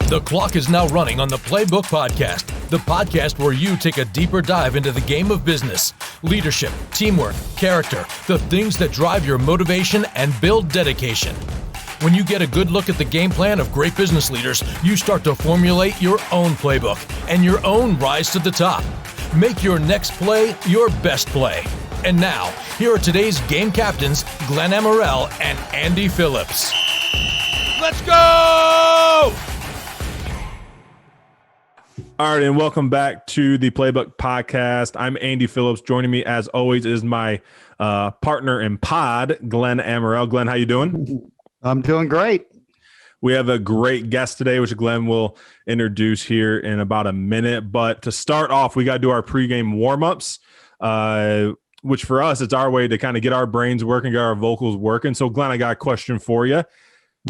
The clock is now running on the Playbook podcast, the podcast where you take a deeper dive into the game of business, leadership, teamwork, character, the things that drive your motivation and build dedication. When you get a good look at the game plan of great business leaders, you start to formulate your own playbook and your own rise to the top. Make your next play your best play. And now, here are today's game captains, Glenn Amaral and Andy Phillips. Let's go! All right, and welcome back to the Playbook podcast. I'm Andy Phillips. Joining me, as always, is my partner in pod, Glenn Amaral. Glenn, how you doing? I'm doing great. We have a great guest today, which Glenn will introduce here in about a minute. But to start off, we got to do our pregame warm-ups, which for us, it's our way to kind of get our brains working, get our vocals working. So, Glenn, I got a question for you.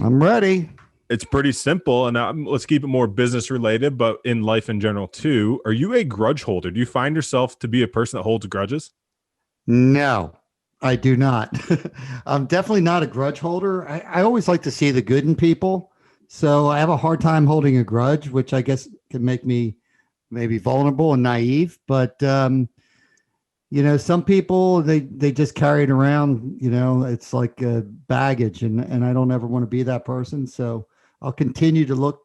I'm ready. It's pretty simple, and let's keep it more business related, but in life in general too. Are you a grudge holder? Do you find yourself to be a person that holds grudges? No, I do not. I'm definitely not a grudge holder. I always like to see the good in people. So I have a hard time holding a grudge, which I guess can make me maybe vulnerable and naive. But, some people, they just carry it around, it's like baggage, and I don't ever want to be that person. So I'll continue to look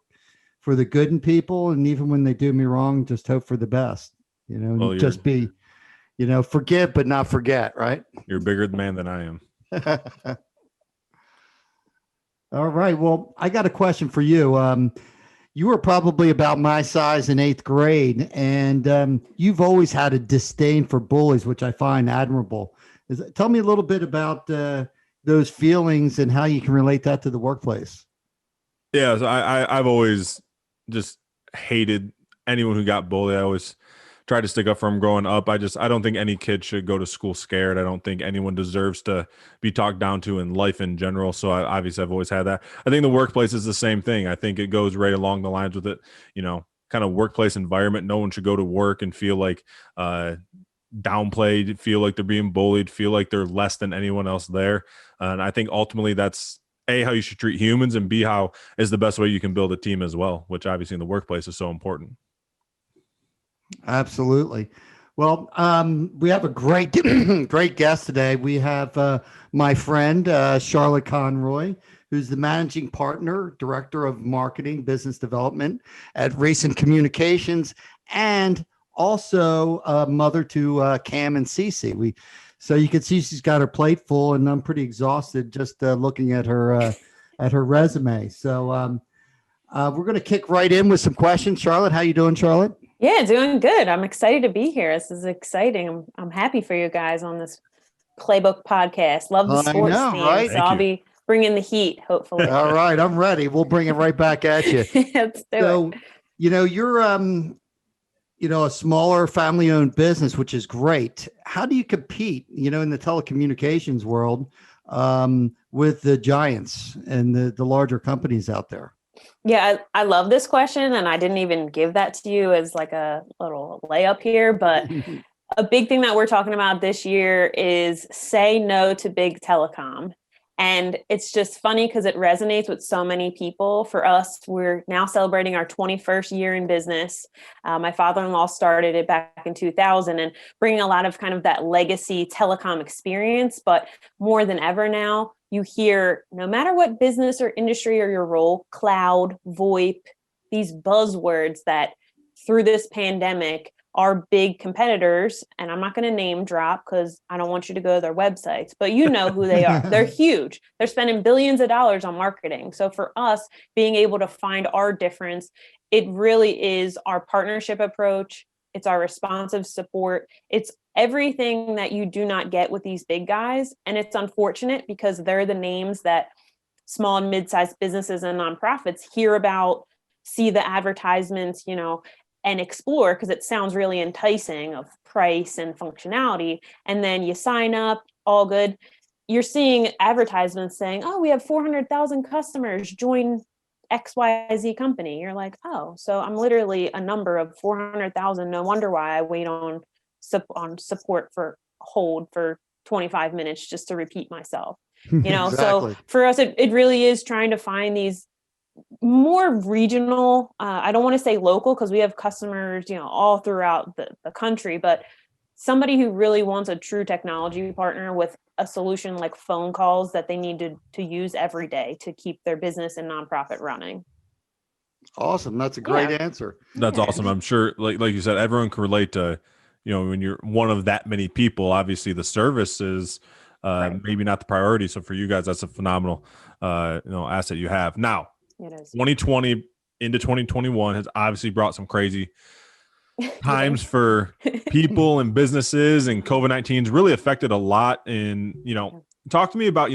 for the good in people. And even when they do me wrong, just hope for the best, just be, forgive, but not forget. Right. You're a bigger man than I am. All right. Well, I got a question for you. You were probably about my size in 8th grade, and you've always had a disdain for bullies, which I find admirable. Tell me a little bit about those feelings and how you can relate that to the workplace. Yeah, so I've always just hated anyone who got bullied. I always tried to stick up for them growing up. I don't think any kid should go to school scared. I don't think anyone deserves to be talked down to in life in general. So I've always had that. I think the workplace is the same thing. I think it goes right along the lines with it, kind of workplace environment. No one should go to work and feel like downplayed, feel like they're being bullied, feel like they're less than anyone else there. And I think ultimately that's A, how you should treat humans, and B, how is the best way you can build a team as well, which obviously in the workplace is so important. Absolutely. Well, we have a great, great guest today. We have my friend, Charlotte Conroy, who's the managing partner, director of marketing, business development at Recent Communications, and also a mother to Cam and Cece. So you can see she's got her plate full, and I'm pretty exhausted just looking at her resume. So we're going to kick right in with some questions. Charlotte, how you doing, Charlotte? Yeah, doing good. I'm excited to be here. This is exciting. I'm happy for you guys on this Playbook podcast. Love the sports team, right? So I'll be bringing the heat, hopefully. All right, I'm ready. We'll bring it right back at you. Let's do it. You're a smaller family-owned business, which is great. How do you compete, in the telecommunications world with the giants and the larger companies out there? Yeah, I love this question, and I didn't even give that to you as like a little layup here, but a big thing that we're talking about this year is say no to big telecom. And it's just funny because it resonates with so many people. For us, we're now celebrating our 21st year in business. My father-in-law started it back in 2000 and bringing a lot of kind of that legacy telecom experience. But more than ever now, you hear, no matter what business or industry or your role, cloud, VoIP, these buzzwords that through this pandemic are big competitors. And I'm not going to name drop because I don't want you to go to their websites, but you know who they are. They're huge. They're spending billions of dollars on marketing. So for us, being able to find our difference, it really is our partnership approach. It's our responsive support. It's everything that you do not get with these big guys. And it's unfortunate because they're the names that small and mid-sized businesses and nonprofits hear about, see the advertisements, and explore because it sounds really enticing of price and functionality. And then you sign up, all good. You're seeing advertisements saying, oh, we have 400,000 customers, join XYZ company. You're like, oh, so I'm literally a number of 400,000. No wonder why I wait on support for hold for 25 minutes just to repeat myself. Exactly. So for us, it really is trying to find these more regional. I don't want to say local because we have customers, all throughout the country, but somebody who really wants a true technology partner with a solution like phone calls that they need to use every day to keep their business and nonprofit running. Awesome. That's a great answer. That's awesome. I'm sure, like you said, everyone can relate to, when you're one of that many people, obviously the service is maybe not the priority. So for you guys, that's a phenomenal, asset you have. Now, it is. 2020 into 2021 has obviously brought some crazy times for people and businesses, and COVID-19's really affected a lot. And, talk to me about,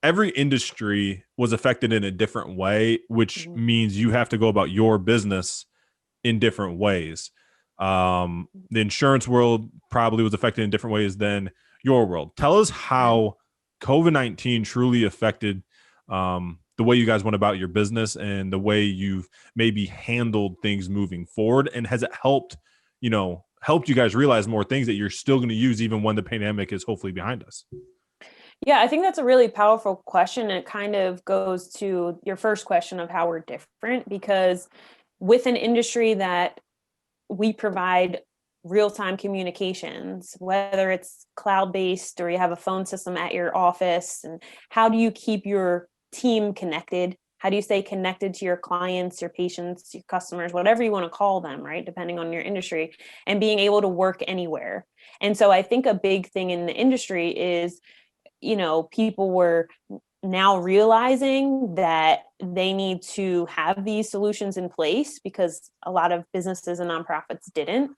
every industry was affected in a different way, which means you have to go about your business in different ways. The insurance world probably was affected in different ways than your world. Tell us how COVID-19 truly affected the way you guys went about your business and the way you've maybe handled things moving forward. And has it helped you guys realize more things that you're still going to use even when the pandemic is hopefully behind us? Yeah, I think that's a really powerful question. It kind of goes to your first question of how we're different, because with an industry that we provide real-time communications, whether it's cloud-based or you have a phone system at your office, and how do you keep your team connected? How do you stay connected to your clients, your patients, your customers, whatever you want to call them, right? Depending on your industry, and being able to work anywhere. And so I think a big thing in the industry is, people were now realizing that they need to have these solutions in place because a lot of businesses and nonprofits didn't.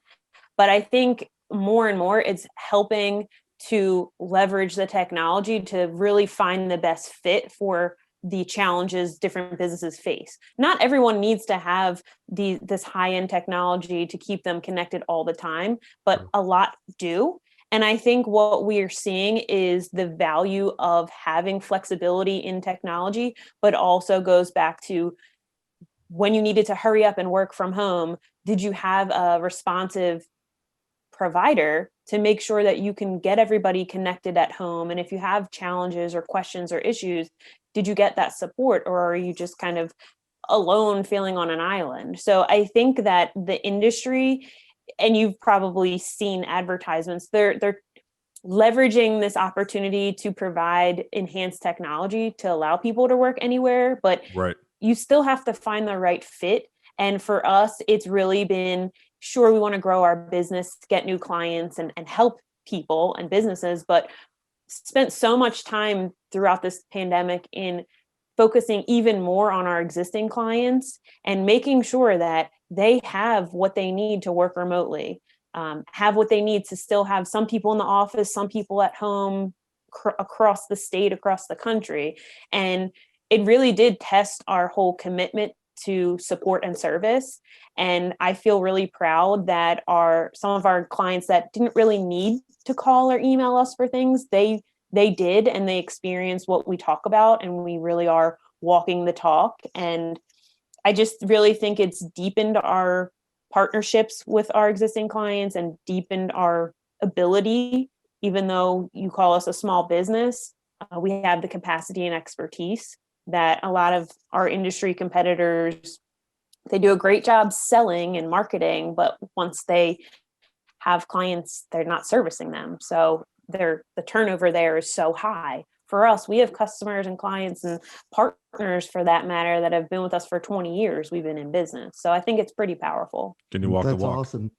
But I think more and more it's helping to leverage the technology to really find the best fit for the challenges different businesses face. Not everyone needs to have this high-end technology to keep them connected all the time, but a lot do. And I think what we are seeing is the value of having flexibility in technology, but also goes back to when you needed to hurry up and work from home, did you have a responsive provider to make sure that you can get everybody connected at home? And if you have challenges or questions or issues, did you get that support, or are you just kind of alone feeling on an island? So I think that the industry, and you've probably seen advertisements, they're leveraging this opportunity to provide enhanced technology to allow people to work anywhere, but you still have to find the right fit. And for us, it's really been, sure, we want to grow our business, get new clients and help people and businesses, but spent so much time throughout this pandemic in focusing even more on our existing clients and making sure that they have what they need to work remotely, have what they need to still have some people in the office, some people at home, across the state, across the country. And it really did test our whole commitment to support and service. And I feel really proud that some of our clients that didn't really need to call or email us for things, they did, and they experienced what we talk about, and we really are walking the talk. And I just really think it's deepened our partnerships with our existing clients and deepened our ability. Even though you call us a small business, we have the capacity and expertise that a lot of our industry competitors, they do a great job selling and marketing, but once they have clients, they're not servicing them. So the turnover there is so high. For us, we have customers and clients and partners, for that matter, that have been with us for 20 years. We've been in business. So I think it's pretty powerful. Can you walk the walk? That's awesome.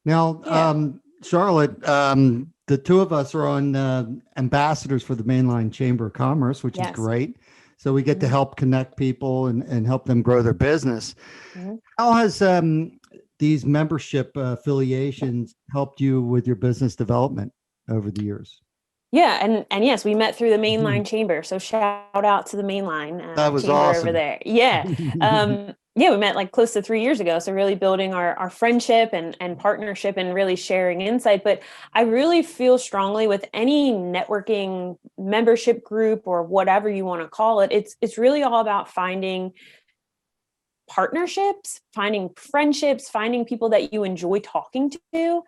Now, Charlotte, the two of us are on ambassadors for the Mainline Chamber of Commerce, which is great. So we get to help connect people and help them grow their business. How has these membership affiliations helped you with your business development over the years? Yeah, and yes, we met through the Mainline Chamber. So shout out to the Mainline that was Chamber awesome over there. Yeah. We met like close to 3 years ago. So really building our friendship and partnership and really sharing insight. But I really feel strongly with any networking membership group or whatever you want to call it, it's really all about finding partnerships, finding friendships, finding people that you enjoy talking to,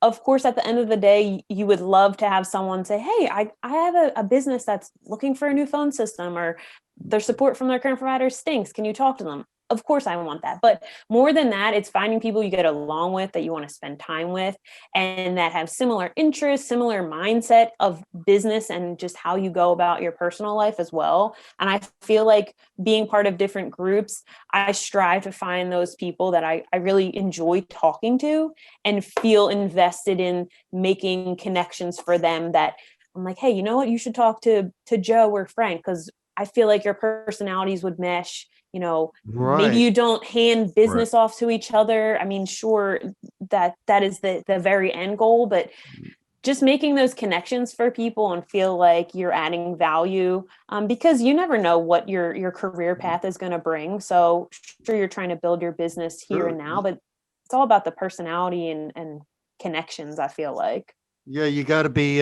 of course, at the end of the day, you would love to have someone say, hey, I have a business that's looking for a new phone system, or their support from their current provider stinks. Can you talk to them? Of course I want that. But more than that, it's finding people you get along with, that you want to spend time with, and that have similar interests, similar mindset of business, and just how you go about your personal life as well. And I feel like being part of different groups, I strive to find those people that I really enjoy talking to and feel invested in making connections for them, that I'm like, hey, you know what? You should talk to Joe or Frank, because I feel like your personalities would mesh. Maybe you don't hand business off to each other. I mean, sure, that is the very end goal, but just making those connections for people and feel like you're adding value, because you never know what your career path is going to bring. So sure, you're trying to build your business here and now, but it's all about the personality and connections, I feel like. Yeah, you got to be,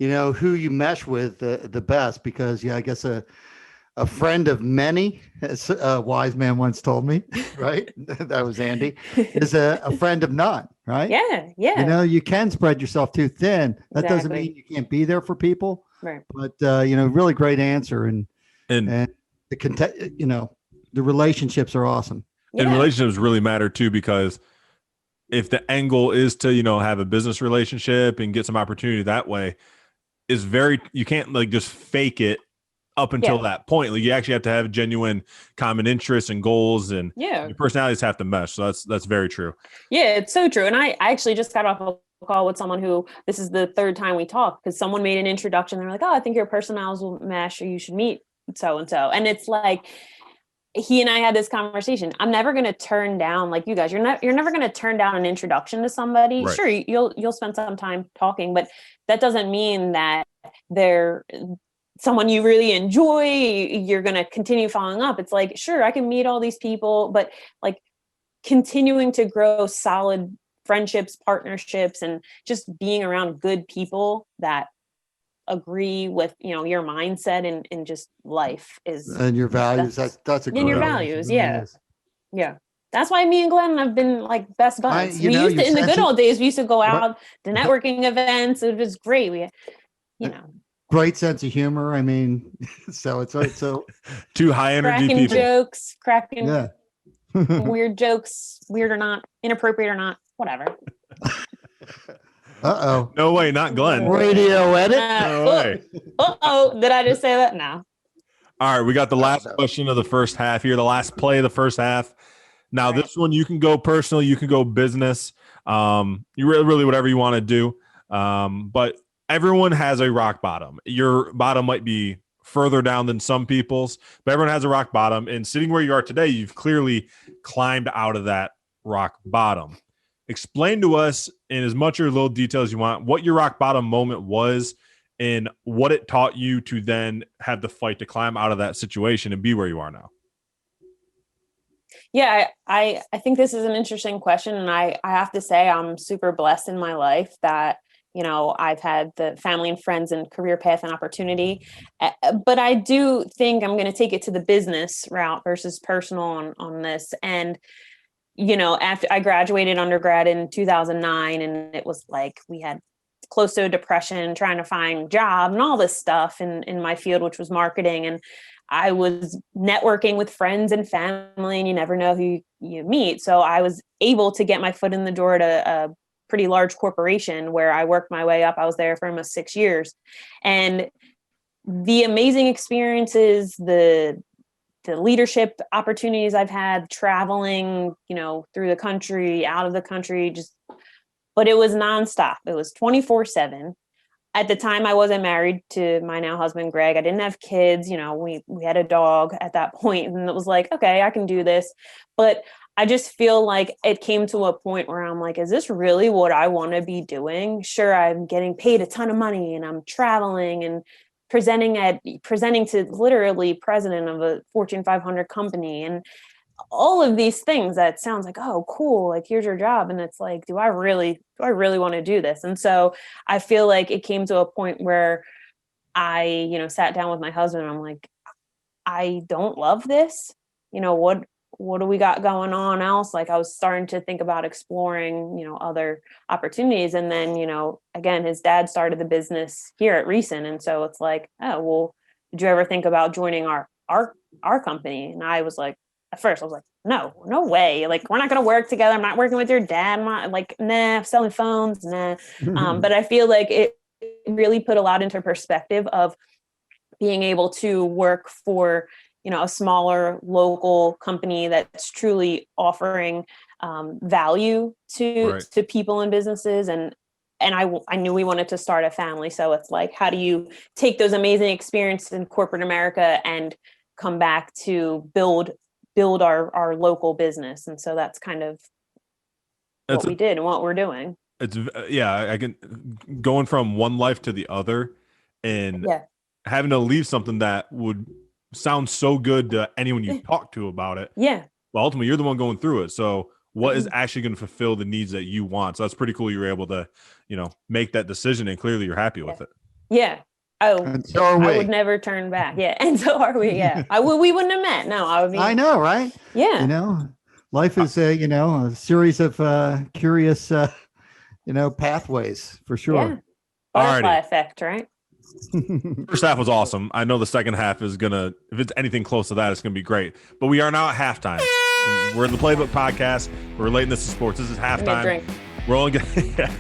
who you mesh with the best, because I guess a friend of many, as a wise man once told me, right? That was Andy, is a friend of none, right? Yeah. You can spread yourself too thin. That doesn't Exactly. mean you can't be there for people. Right. But, really great answer. And the the relationships are awesome. And Yeah. relationships really matter too, because if the end goal is to, have a business relationship and get some opportunity that way, you can't like just fake it up until that point. Like, you actually have to have genuine common interests and goals, and your personalities have to mesh. So that's very true. Yeah, it's so true. And I actually just got off a call with someone who, this is the third time we talked, because someone made an introduction. They're like, oh, I think your personalities will mesh, or you should meet so-and-so. And it's like, he and I had this conversation. I'm never going to turn down, like you guys, you're never going to turn down an introduction to somebody. Right. Sure, you'll spend some time talking, but that doesn't mean that they're someone you really enjoy, you're going to continue following up. It's like, sure, I can meet all these people, but like continuing to grow solid friendships, partnerships, and just being around good people that agree with, your mindset and just life is, and your values. That's a great. And your values. Yeah. That's why me and Glenn have been like best buds. We used to, in the good old days, we used to go out to networking events. It was great. We, great sense of humor. I mean, so it's two high energy people. Cracking weird jokes, weird or not, inappropriate or not, whatever. Uh-oh. No way, not Glenn. Radio edit. No way. Did I just say that? No. All right, we got the last question of the first half here, the last play of the first half. Now, this one, you can go personal, you can go business. You really whatever you want to do. But everyone has a rock bottom. Your bottom might be further down than some people's, but everyone has a rock bottom. And sitting where you are today, you've clearly climbed out of that rock bottom. Explain to us in as much or little detail as you want what your rock bottom moment was and what it taught you to then have the fight to climb out of that situation and be where you are now. Yeah, I think this is an interesting question. And I have to say, I'm super blessed in my life that, I've had the family and friends and career path and opportunity. But I do think I'm going to take it to the business route versus personal on this. And, after I graduated undergrad in 2009, and it was like we had close to a depression, trying to find a job and all this stuff in my field, which was marketing. And I was networking with friends and family, and you never know who you meet. So I was able to get my foot in the door at a pretty large corporation where I worked my way up. I was there for almost 6 years. And the amazing experiences, the leadership opportunities I've had, traveling, through the country, out of the country, but it was nonstop. It was 24/7. At the time, I wasn't married to my now husband, Greg. I didn't have kids. We had a dog at that point, and it was like, okay, I can do this. But I just feel like it came to a point where I'm like, is this really what I want to be doing? Sure, I'm getting paid a ton of money, and I'm traveling and presenting to literally president of a Fortune 500 company, and all of these things that sounds like, oh, cool, like here's your job. And it's like, do I really want to do this? And so I feel like it came to a point where I, sat down with my husband and I'm like, I don't love this. What what do we got going on else? Like, I was starting to think about exploring, other opportunities. And then, again, his dad started the business here at Recent. And so it's like, oh, well, did you ever think about joining our company? And I was like, at first I was like, no way. Like, we're not going to work together. I'm not working with your dad. I'm not like, nah, selling phones. Nah. But I feel like it really put a lot into perspective of being able to work for, a smaller local company that's truly offering value to people and businesses. And I knew we wanted to start a family. So it's like, how do you take those amazing experiences in corporate America and come back to build our local business? And so that's kind of what we did and what we're doing. It's I can going from one life to the other and having to leave something that would sound so good to anyone you talk to about it. Yeah. Well, ultimately, you're the one going through it. So what is actually going to fulfill the needs that you want? So that's pretty cool. You were able to, make that decision, and clearly you're happy with it. Yeah. Oh, and so are we. I would never turn back. Yeah. And so are we. Yeah. We wouldn't have met. No, I would be. I know, right? Yeah. Life is a series of curious, pathways for sure. Yeah. Butterfly effect, right? First half was awesome. I know the second half is gonna, if it's anything close to that, it's gonna be great. But we are now at halftime. We're in the Playbook podcast. We're relating this to sports. This is halftime. We're only gonna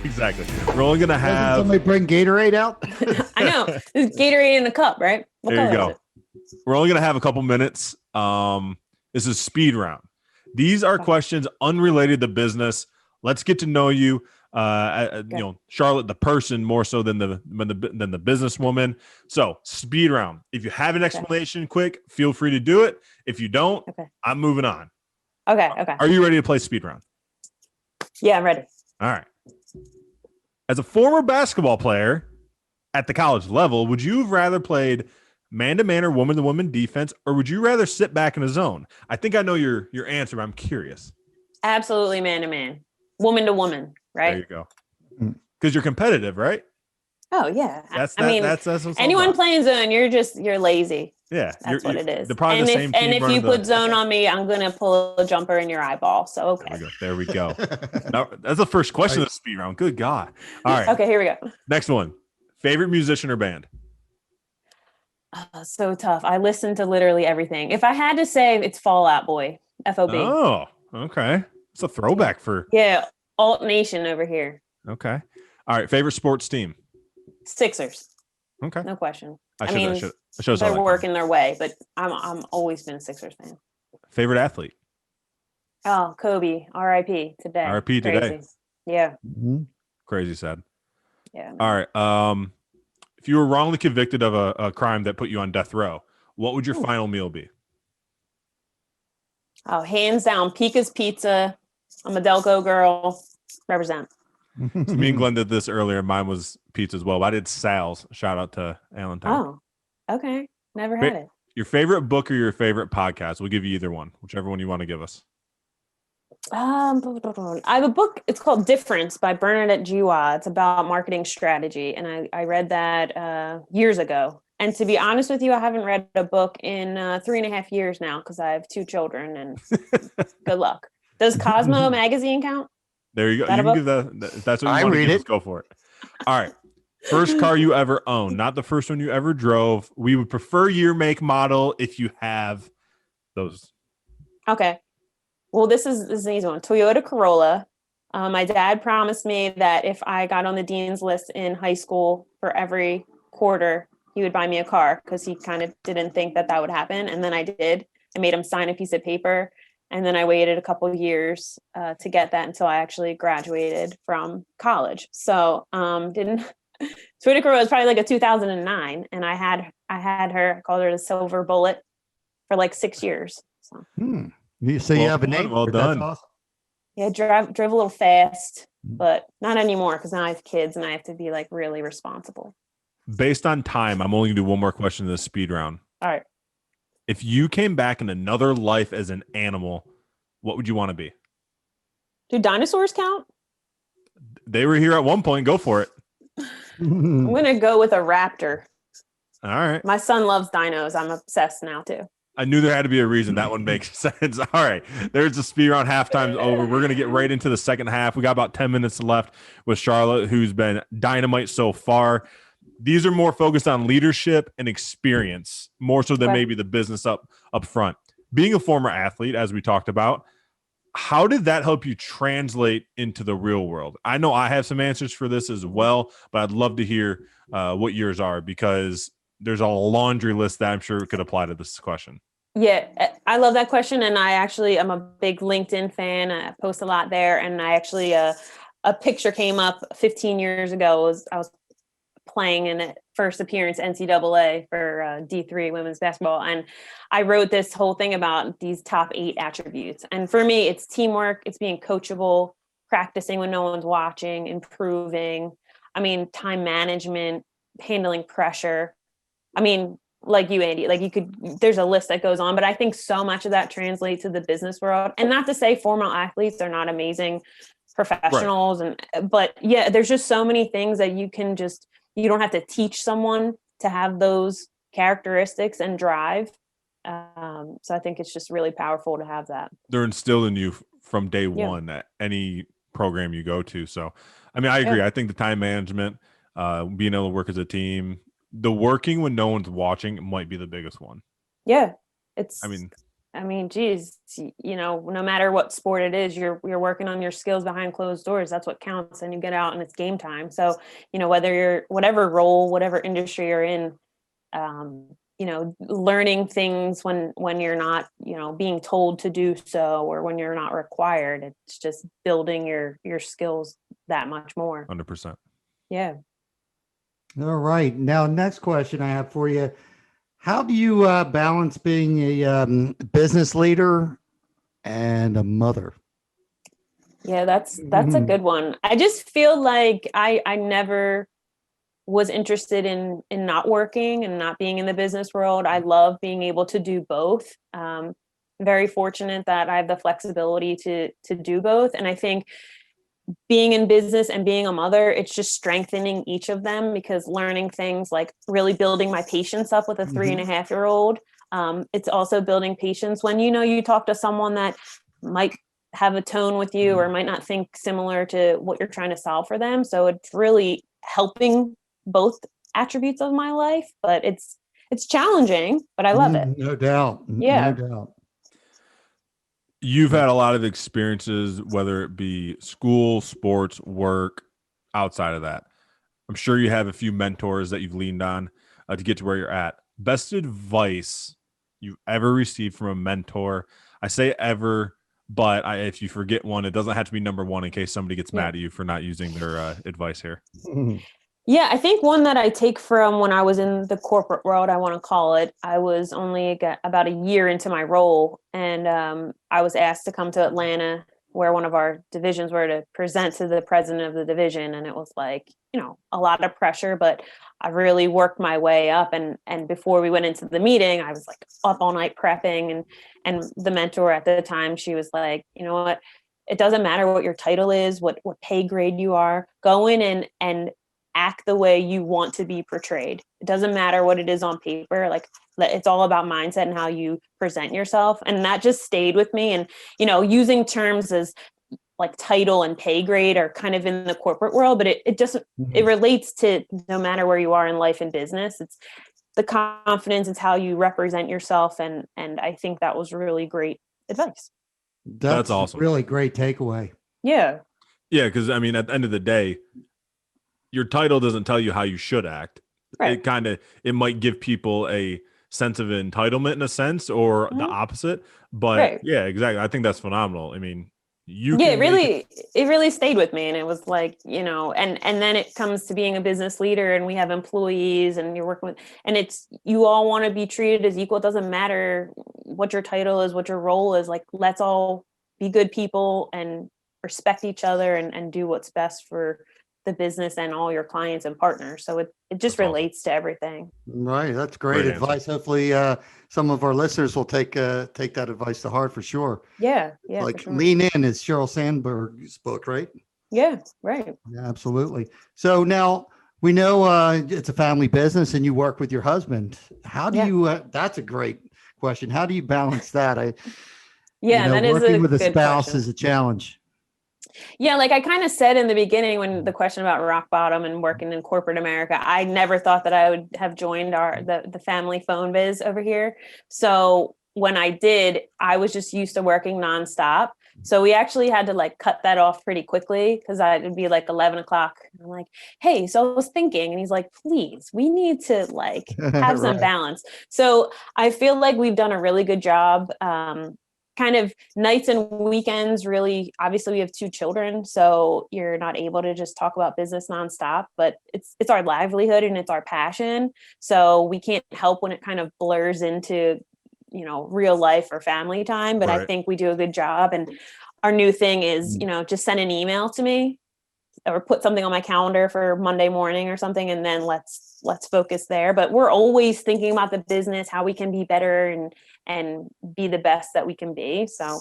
exactly. We're only gonna have. Doesn't somebody bring Gatorade out? I know. There's Gatorade in a cup, right? What there you go. We're only gonna have a couple minutes. This is speed round. These are questions unrelated to business. Let's get to know you. Charlotte, the person, more so than the businesswoman. So speed round. If you have an explanation quick, feel free to do it. If you don't, I'm moving on. Okay. Are you ready to play speed round? Yeah, I'm ready. All right. As a former basketball player at the college level, would you have rather played man-to-man or woman-to-woman defense, or would you rather sit back in a zone? I think I know your answer, but I'm curious. Absolutely man-to-man. Woman-to-woman, right? There you go. Because you're competitive, right? Oh, yeah. That's anyone playing zone, you're lazy. Yeah. That's what it is. Probably the same team. And if you put zone on me, I'm going to pull a jumper in your eyeball. So, okay. There we go. Now, that's the first question of the speed round. Good God. All right. Okay, here we go. Next one. Favorite musician or band? So tough. I listen to literally everything. If I had to say, it's Fall Out Boy, FOB. Oh, okay. It's a throwback for. Yeah. Alt Nation over here. Okay. All right. Favorite sports team? Sixers. Okay. No question. They're working their way, but I'm always been a Sixers fan. Favorite athlete? Oh, Kobe. R.I.P. today. R.I.P. today. Yeah. Mm-hmm. Crazy sad. Yeah. All right. If you were wrongly convicted of a crime that put you on death row, what would your final meal be? Oh, hands down, Pika's Pizza. I'm a Delco girl. Represent. So me and Glenn did this earlier. Mine was pizza as well. But I did Sal's. Shout out to Allentown. Oh, okay. Never had it. Your favorite book or your favorite podcast? We'll give you either one, whichever one you want to give us. I have a book. It's called Difference by Bernadette Jiwa. It's about marketing strategy. And I read that years ago. And to be honest with you, I haven't read a book in 3.5 years now because I have 2 children and good luck. Does Cosmo magazine count? There you go. You can give that. If that's what you want to give us, go for it. All right. First car you ever owned, not the first one you ever drove. We would prefer year, make, model if you have those. Okay. Well, this is an easy one. Toyota Corolla. My dad promised me that if I got on the dean's list in high school for every quarter, he would buy me a car because he kind of didn't think that would happen. And then I did. I made him sign a piece of paper. And then I waited a couple of years to get that until I actually graduated from college. So Toyota Corolla was probably like a 2009. And I had her, I called her the Silver Bullet for like 6 years. So. You have a name. Well done. That's awesome. Yeah, drove a little fast, but not anymore because now I have kids and I have to be like really responsible. Based on time, I'm only gonna do one more question in this speed round. All right. If you came back in another life as an animal, what would you want to be? Do dinosaurs count? They were here at one point. Go for it. I'm gonna go with a raptor. All right. My son loves dinos. I'm obsessed now too. I knew there had to be a reason. That one makes sense. All right. There's the speed round. Halftime's over. We're going to get right into the second half. We got about 10 minutes left with Charlotte, who's been dynamite so far. These are more focused on leadership and experience, more so than maybe the business up front. Being a former athlete, as we talked about, how did that help you translate into the real world? I know I have some answers for this as well, but I'd love to hear what yours are, because there's a laundry list that I'm sure could apply to this question. Yeah, I love that question. And I'm a big LinkedIn fan. I post a lot there. And I actually, a picture came up 15 years ago. I was playing in a first appearance NCAA for D3 women's basketball. And I wrote this whole thing about these top 8 attributes. And for me, it's teamwork. It's being coachable, practicing when no one's watching, improving. I mean, time management, handling pressure. I mean, like you, Andy, there's a list that goes on, but I think so much of that translates to the business world. And not to say former athletes are not amazing professionals. Right. But yeah, there's just so many things that you don't have to teach someone to have those characteristics and drive. So I think it's just really powerful to have that. They're instilled in you from day one at any program you go to. So, I mean, I agree. I think the time management, being able to work as a team, the working when no one's watching might be the biggest one. Yeah. Geez, no matter what sport it is, you're working on your skills behind closed doors. That's what counts. And you get out and it's game time. So, whether you're whatever role, whatever industry you're in, learning things when you're not, being told to do so, or when you're not required, it's just building your skills that much more. 100%. Yeah. All right. Now, next question I have for you. How do you balance being a business leader and a mother? Yeah, that's a good one. I just feel like I never was interested in not working and not being in the business world. I love being able to do both. Very fortunate that I have the flexibility to do both. And I think being in business and being a mother, it's just strengthening each of them, because learning things like really building my patience up with a 3.5-year-old. It's also building patience when, you talk to someone that might have a tone with you or might not think similar to what you're trying to solve for them. So it's really helping both attributes of my life, but it's challenging, but I love it. No doubt. Yeah. No doubt. You've had a lot of experiences, whether it be school, sports, work, outside of that. I'm sure you have a few mentors that you've leaned on to get to where you're at. Best advice you've ever received from a mentor? I say ever, but if you forget one, it doesn't have to be number one in case somebody gets mad at you for not using their advice here. Yeah, I think one that I take from when I was in the corporate world, I want to call it, I was only about a year into my role, and I was asked to come to Atlanta, where one of our divisions were, to present to the president of the division. And it was like, a lot of pressure, but I really worked my way up. And before we went into the meeting, I was like up all night prepping, and the mentor at the time, she was like, you know what, it doesn't matter what your title is, what pay grade you are, go in and act the way you want to be portrayed. It doesn't matter what it is on paper. Like, it's all about mindset and how you present yourself. And that just stayed with me. And, using terms as like title and pay grade are kind of in the corporate world, but it just, it relates to no matter where you are in life and business. It's the confidence, it's how you represent yourself. And I think that was really great advice. That's awesome. Really great takeaway. Yeah. Yeah. Because at the end of the day, your title doesn't tell you how you should act. Right. It might give people a sense of entitlement in a sense, or the opposite. But yeah, exactly. I think that's phenomenal. It really stayed with me. And it was like, and then it comes to being a business leader, and we have employees, and you're working with, and you all want to be treated as equal. It doesn't matter what your title is, what your role is. Like, let's all be good people and respect each other and do what's best for the business and all your clients and partners. So it just relates to everything. Right. That's great advice. Answer. Hopefully some of our listeners will take that advice to heart for sure. Yeah. Like Lean In is Sheryl Sandberg's book, right? Yeah. Right. Yeah, absolutely. So now we know it's a family business and you work with your husband. How do you, that's a great question. How do you balance that? That is working with a good spouse question. is a challenge. Yeah, like I kind of said in the beginning when the question about rock bottom and working in corporate America, I never thought that I would have joined the family phone biz over here. So when I did, I was just used to working nonstop. So we actually had to like cut that off pretty quickly because it'd be like 11 o'clock. And I'm like, hey, so I was thinking, and he's like, please, we need to like have some Right. balance. So I feel like we've done a really good job. Kind of nights and weekends, really, obviously we have 2 children, so you're not able to just talk about business nonstop, but it's our livelihood and it's our passion. So we can't help when it kind of blurs into, real life or family time, but I Right. think we do a good job. And our new thing is, just send an email to me or put something on my calendar for Monday morning or something. And then let's focus there. But we're always thinking about the business, how we can be better and be the best that we can be. So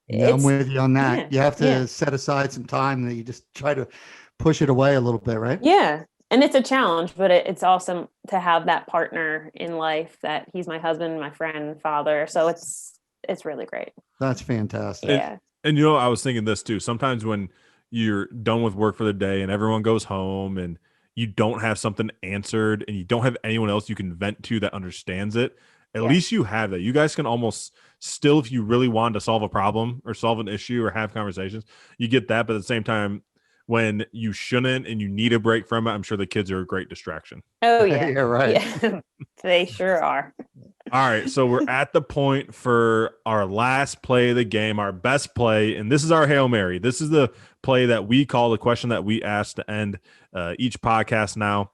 Yeah, I'm with you on that. yeah, You have to yeah. set aside some time that you just try to push it away a little bit, right? Yeah. And it's a challenge, but it's awesome to have that partner in life that he's my husband, my friend, father. So it's really great. That's fantastic. Yeah. And I was thinking this too. Sometimes when you're done with work for the day and everyone goes home and you don't have something answered and you don't have anyone else you can vent to that understands it, at least you have that. You guys can almost still, if you really want to solve a problem or solve an issue or have conversations, you get that. But at the same time, when you shouldn't and you need a break from it, I'm sure the kids are a great distraction. Oh yeah. Yeah, right. Yeah. They sure are. All right, so we're at the point for our last play of the game, our best play, and this is our Hail Mary. This is the play that we call the question that we ask to end each podcast now,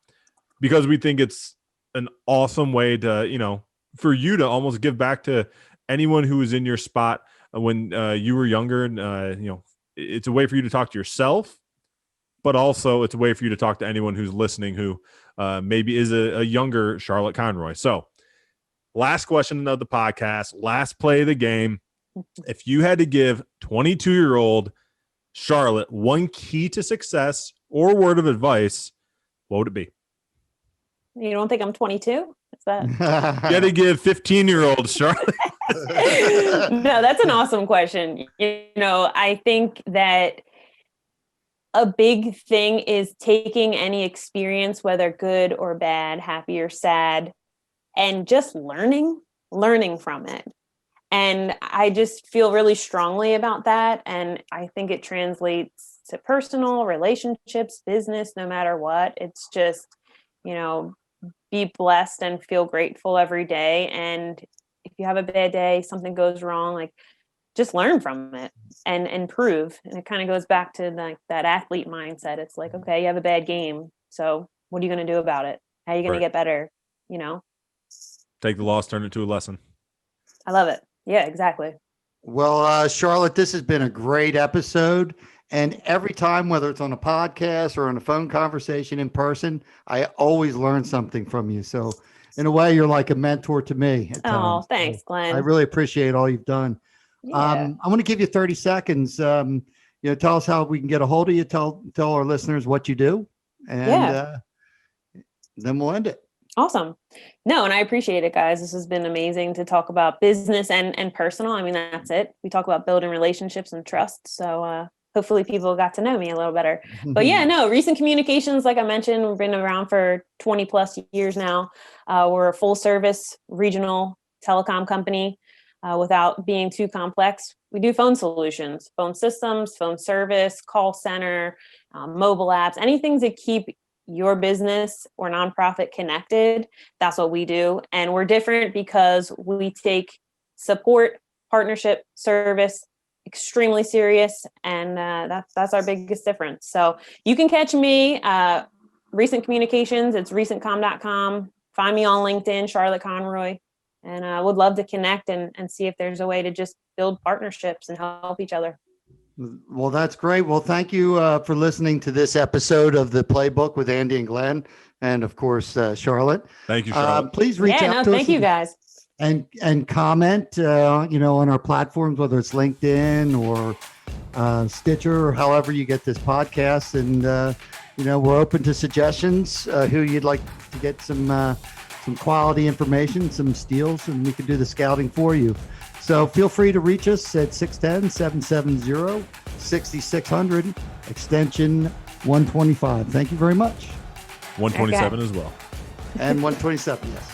because we think it's an awesome way to, for you to almost give back to anyone who was in your spot when you were younger. And, it's a way for you to talk to yourself, but also it's a way for you to talk to anyone who's listening who maybe is a younger Charlotte Conroy. So, last question of the podcast, last play of the game. If you had to give 22-year-old Charlotte one key to success or word of advice, what would it be? You don't think I'm 22? Is that? You had to give 15-year-old Charlotte. No, that's an awesome question. I think that a big thing is taking any experience, whether good or bad, happy or sad, and just learning from it. And I just feel really strongly about that. And I think it translates to personal relationships, business, no matter what. It's just, be blessed and feel grateful every day. And if you have a bad day, something goes wrong, like just learn from it and improve. And it kind of goes back to like that athlete mindset. It's like, okay, you have a bad game. So what are you going to do about it? How are you going to get better? Take the loss, turn it to a lesson. I love it. Yeah, exactly. Well, Charlotte, this has been a great episode. And every time, whether it's on a podcast or on a phone conversation in person, I always learn something from you. So in a way, you're like a mentor to me. Oh, thanks, Glenn. I really appreciate all you've done. Yeah. I'm going to give you 30 seconds. Tell us how we can get a hold of you. Tell our listeners what you do. And then we'll end it. Awesome. No, and I appreciate it, guys. This has been amazing to talk about business and personal. I mean, that's it. We talk about building relationships and trust. So hopefully people got to know me a little better. But Recent Communications, like I mentioned, we've been around for 20 plus years now. We're a full service regional telecom company without being too complex. We do phone solutions, phone systems, phone service, call center, mobile apps, anything to keep your business or nonprofit connected. That's what we do. And we're different because we take support, partnership, service extremely serious. And that's our biggest difference. So you can catch me, Recent Communications. It's recentcom.com. Find me on LinkedIn, Charlotte Conroy. And I would love to connect and see if there's a way to just build partnerships and help each other. Well, that's great. Well, thank you for listening to this episode of the Playbook with Andy and Glenn, and of course, Charlotte. Thank you, Charlotte. Please reach out to us. Thank you, guys. And comment, on our platforms, whether it's LinkedIn or Stitcher, or however you get this podcast. And we're open to suggestions. Who you'd like to get some some quality information, some steals, and we can do the scouting for you. So feel free to reach us at 610-770-6600, extension 125. Thank you very much. 127 as well. And 127, yes.